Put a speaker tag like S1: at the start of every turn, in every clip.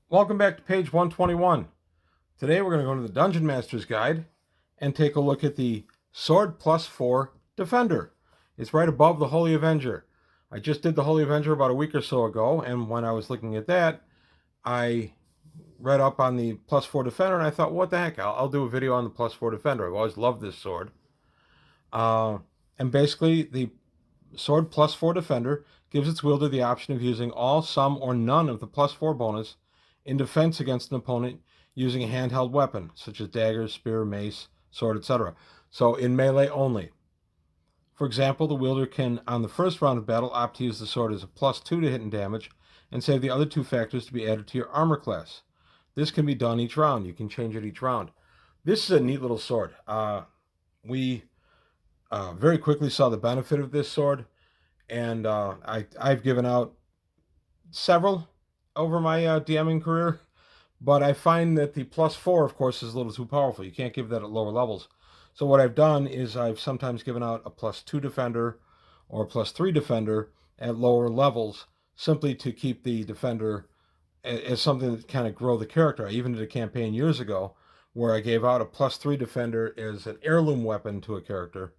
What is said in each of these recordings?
S1: Welcome back to page 121. Today we're going to go to the Dungeon Master's Guide and take a look at the Sword Plus 4 Defender. It's right above the Holy Avenger. I just did the Holy Avenger about a week or so ago, and when I was looking at that, I read up on the Plus 4 Defender, and I thought, what the heck, I'll do a video on the Plus 4 Defender. I've always loved this sword. Uh, and basically, the Sword Plus 4 Defender gives its wielder the option of using all, some, or none of the plus 4 bonus in defense against an opponent using a handheld weapon, such as dagger, spear, mace, sword, etc. So in melee only. For example, the wielder can, on the first round of battle, opt to use the sword as a +2 to hit and damage, and save the other two factors to be added to your armor class. This can be done each round. You can change it each round. This is a neat little sword. We very quickly saw the benefit of this sword, and I've given out several over my DMing career, but I find that the +4, of course, is a little too powerful. You can't give that at lower levels. So what I've done is I've sometimes given out a +2 defender or a +3 defender at lower levels, simply to keep the defender as something that kind of grow the character. I even did a campaign years ago where I gave out a +3 defender as an heirloom weapon to a character,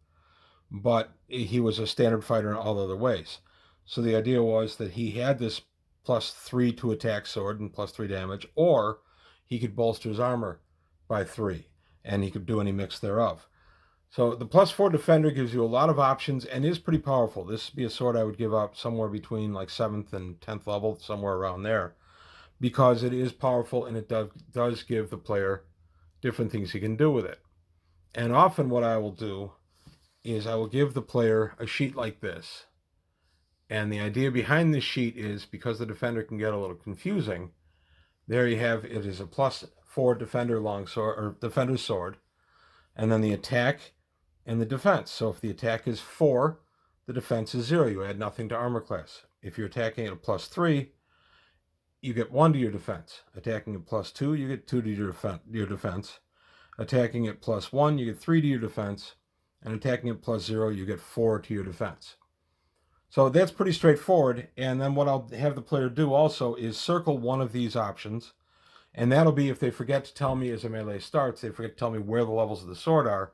S1: but he was a standard fighter in all other ways. So the idea was that he had this +3 to attack sword and +3 damage, or he could bolster his armor by 3, and he could do any mix thereof. So the +4 defender gives you a lot of options and is pretty powerful. This would be a sword I would give up somewhere between like 7th and 10th level, somewhere around there, because it is powerful and it does give the player different things he can do with it. And often what I will do is I will give the player a sheet like this. And the idea behind this sheet is, because the defender can get a little confusing, there you have, it is a +4 defender longsword, or defender sword, and then the attack and the defense. So if the attack is 4, the defense is 0. You add nothing to armor class. If you're attacking at a +3, you get 1 to your defense. Attacking at +2, you get 2 to your defense. Attacking at +1, you get 3 to your defense. And attacking at +0, you get 4 to your defense. So that's pretty straightforward. And then what I'll have the player do also is circle one of these options. And that'll be if they forget to tell me as a melee starts, they forget to tell me where the levels of the sword are,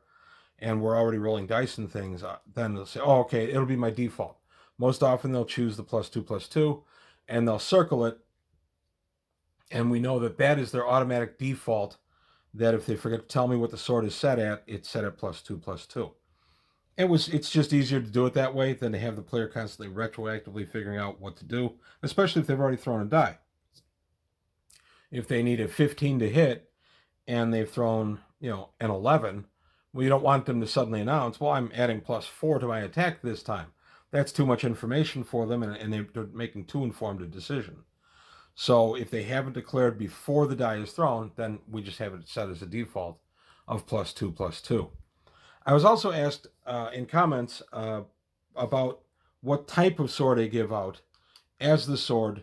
S1: and we're already rolling dice and things, then they'll say, oh, okay, it'll be my default. Most often they'll choose the +2/+2, and they'll circle it. And we know that that is their automatic default, that if they forget to tell me what the sword is set at, it's set at +2/+2. It's just easier to do it that way than to have the player constantly retroactively figuring out what to do, especially if they've already thrown a die. If they need a 15 to hit and they've thrown, an 11, well, you don't want them to suddenly announce, well, I'm adding +4 to my attack this time. That's too much information for them, and they're making too informed a decision. So if they haven't declared before the die is thrown, then we just have it set as a default of +2/+2. I was also asked in comments about what type of sword I give out as the sword.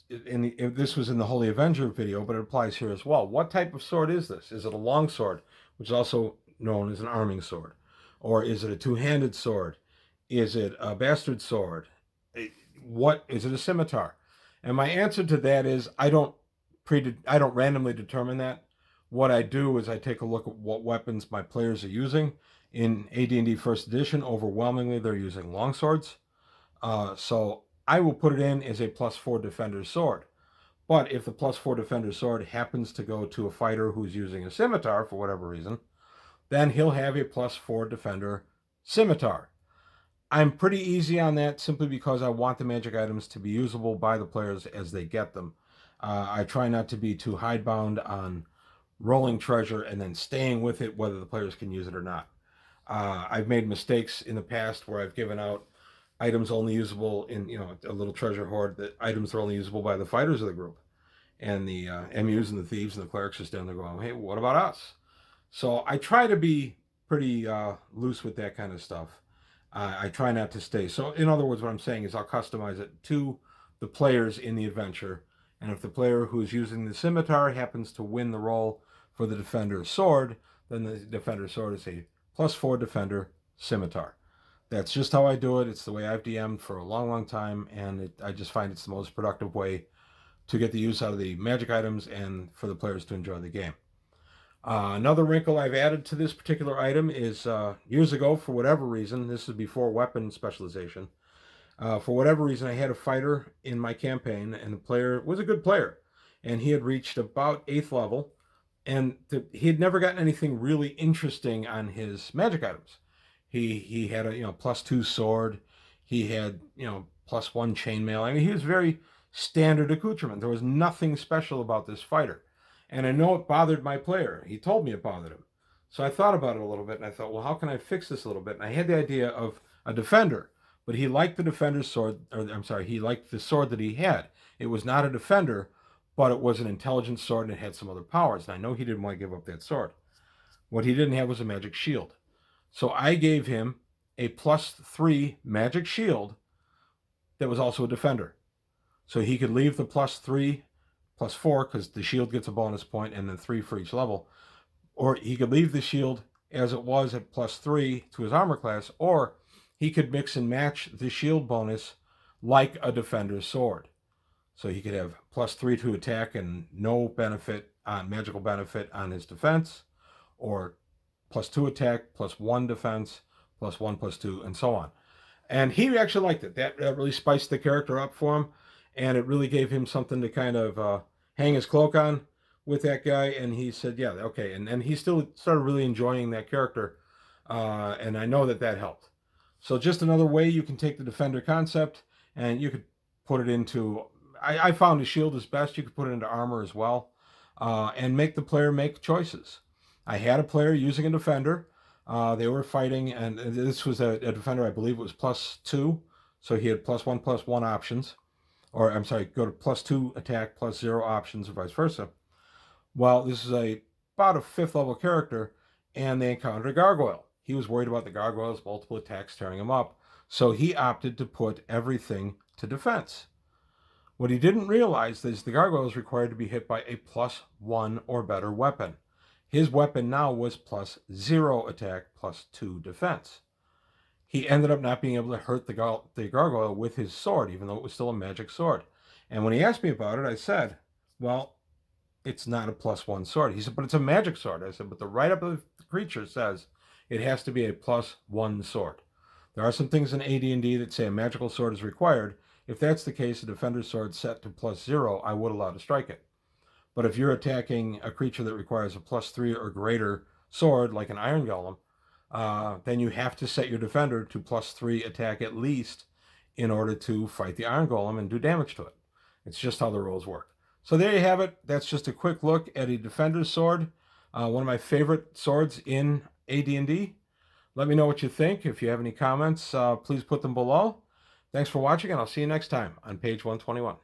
S1: This was in the Holy Avenger video, but it applies here as well. What type of sword is this? Is it a long sword, which is also known as an arming sword? Or is it a two-handed sword? Is it a bastard sword? What is it, a scimitar? And my answer to that is I don't randomly determine that. What I do is I take a look at what weapons my players are using. In AD&D First Edition, overwhelmingly they're using longswords. So I will put it in as a +4 defender sword. But if the +4 defender sword happens to go to a fighter who's using a scimitar for whatever reason, then he'll have a +4 defender scimitar. I'm pretty easy on that simply because I want the magic items to be usable by the players as they get them. I try not to be too hidebound on rolling treasure and then staying with it whether the players can use it or not. I've made mistakes in the past where I've given out items only usable in, a little treasure hoard, that items are only usable by the fighters of the group. And the MUs and the thieves and the clerics are standing there going, hey, what about us? So I try to be pretty loose with that kind of stuff. I try not to stay. So in other words, what I'm saying is I'll customize it to the players in the adventure. And if the player who's using the scimitar happens to win the roll for the defender's sword, then the defender's sword is a +4 defender scimitar. That's just how I do it. It's the way I've DM'd for a long, long time, and I just find it's the most productive way to get the use out of the magic items and for the players to enjoy the game. Another wrinkle I've added to this particular item is years ago, for whatever reason, this is before weapon specialization, for whatever reason I had a fighter in my campaign, and the player was a good player, and he had reached about 8th level, and he had never gotten anything really interesting on his magic items. He had a +2 sword, he had +1 chainmail. I mean, he was very standard accoutrement. There was nothing special about this fighter. And I know it bothered my player. He told me it bothered him. So I thought about it a little bit, and I thought, well, how can I fix this a little bit? And I had the idea of a defender, but he liked the defender's sword, or I'm sorry, he liked the sword that he had. It was not a defender, but it was an intelligent sword, and it had some other powers. And I know he didn't want to give up that sword. What he didn't have was a magic shield. So I gave him a +3 magic shield that was also a defender. So he could leave the +3, +4, because the shield gets a bonus point, and then 3 for each level. Or he could leave the shield as it was at +3 to his armor class, or he could mix and match the shield bonus like a defender's sword. So he could have +3 to attack and no benefit on magical benefit on his defense, or +2 attack, +1 defense, +1, +2, and so on. And he actually liked it. That really spiced the character up for him, and it really gave him something to kind of hang his cloak on with that guy. And he said, yeah, okay. And he still started really enjoying that character, and I know that helped. So just another way you can take the defender concept, and you could put it into, I found a shield is best. You could put it into armor as well, and make the player make choices. I had a player using a defender. They were fighting, and this was a defender, I believe it was +2. So he had +1, +1 options. Or, I'm sorry, go to +2 attack, +0 options, or vice versa. Well, this is about a 5th level character, and they encountered a gargoyle. He was worried about the gargoyle's multiple attacks tearing him up. So he opted to put everything to defense. What he didn't realize is the gargoyle is required to be hit by a +1 or better weapon. His weapon now was +0 attack, +2 defense. He ended up not being able to hurt the gargoyle with his sword, even though it was still a magic sword. And when he asked me about it, I said, well, it's not a +1 sword. He said, but it's a magic sword. I said, but the write-up of the creature says it has to be a +1 sword. There are some things in AD&D that say a magical sword is required. If that's the case, a defender's sword set to +0, I would allow to strike it. But if you're attacking a creature that requires a +3 or greater sword, like an iron golem, then you have to set your defender to +3 attack at least in order to fight the iron golem and do damage to it. It's just how the rules work. So there you have it. That's just a quick look at a defender's sword, one of my favorite swords in AD&D. Let me know what you think. If you have any comments, please put them below. Thanks for watching, and I'll see you next time on page 121.